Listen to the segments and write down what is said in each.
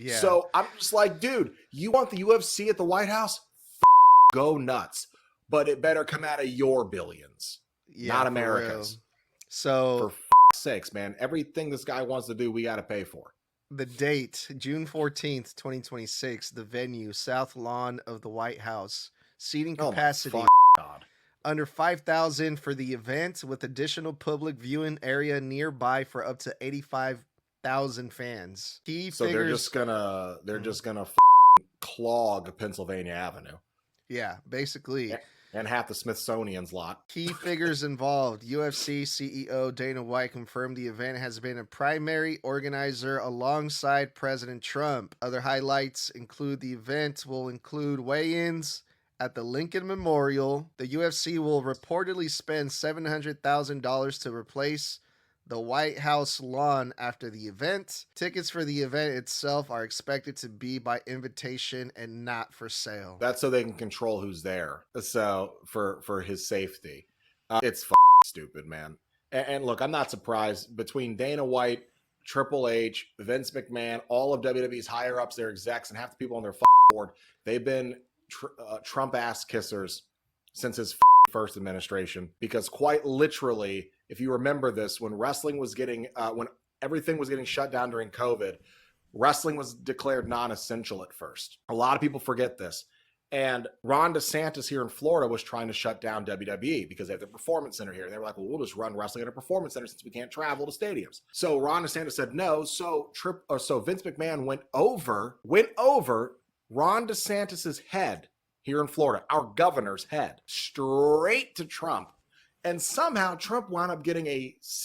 Yeah. So I'm just like, dude, you want the UFC at the White House? Go nuts. But it better come out of your billions, not America's. So for sakes, man, everything this guy wants to do, we got to pay for. the date, June 14th, 2026, the venue, South Lawn of the White House. Seating capacity God. under 5,000 for the event, with additional public viewing area nearby for up to 85,000 fans. They're just gonna clog Pennsylvania Avenue. Yeah, basically. And half the Smithsonian's lot. Key figures involved. UFC CEO Dana White confirmed the event has been a primary organizer alongside President Trump. Other highlights include the event will include weigh-ins at the Lincoln Memorial. The UFC will reportedly spend $700,000 to replace the White House lawn after the event. Tickets for the event itself are expected to be by invitation and not for sale. That's so they can control who's there. So for his safety, it's stupid, man. And look, I'm not surprised. Between Dana White, Triple H, Vince McMahon, all of WWE's higher ups, their execs, and half the people on their board, they've been Trump ass kissers since his first administration. Because quite literally, if you remember this, when wrestling was getting, when everything was getting shut down during COVID, wrestling was declared non-essential at first. A lot of people forget this. And Ron DeSantis here in Florida was trying to shut down WWE because they have the performance center here. And they were like, well, we'll just run wrestling at a performance center since we can't travel to stadiums. So Ron DeSantis said no. So Vince McMahon went over Ron DeSantis's head here in Florida, our governor's head, straight to Trump. And somehow Trump wound up getting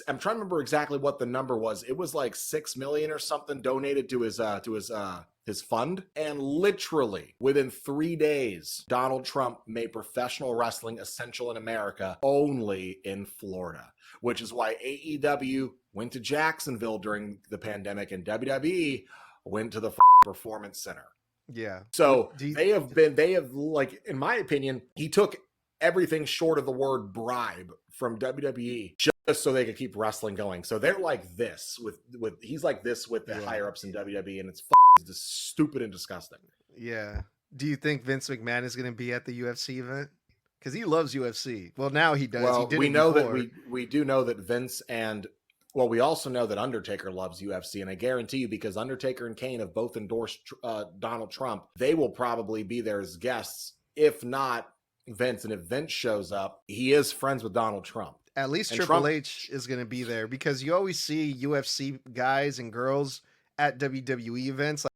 I'm trying to remember exactly what the number was. It was like $6 million or something donated to his fund. And literally within 3 days, Donald Trump made professional wrestling essential in America, only in Florida, which is why AEW went to Jacksonville during the pandemic and WWE went to the performance center. Yeah. So they have like, in my opinion, he took everything short of the word bribe from WWE just so they could keep wrestling going. So they're like this he's like this with the higher ups in WWE, and it's just stupid and disgusting. Yeah. Do you think Vince McMahon is going to be at the UFC event? Because he loves UFC. Well, now he does. Well, he did we it know before. that we do know that Vince and we also know that Undertaker loves UFC, and I guarantee you, because Undertaker and Kane have both endorsed Donald Trump, they will probably be there as guests, if not Vince. And if Vince shows up, he is friends with Donald Trump. At least Triple H is going to be there, because you always see UFC guys and girls at WWE events.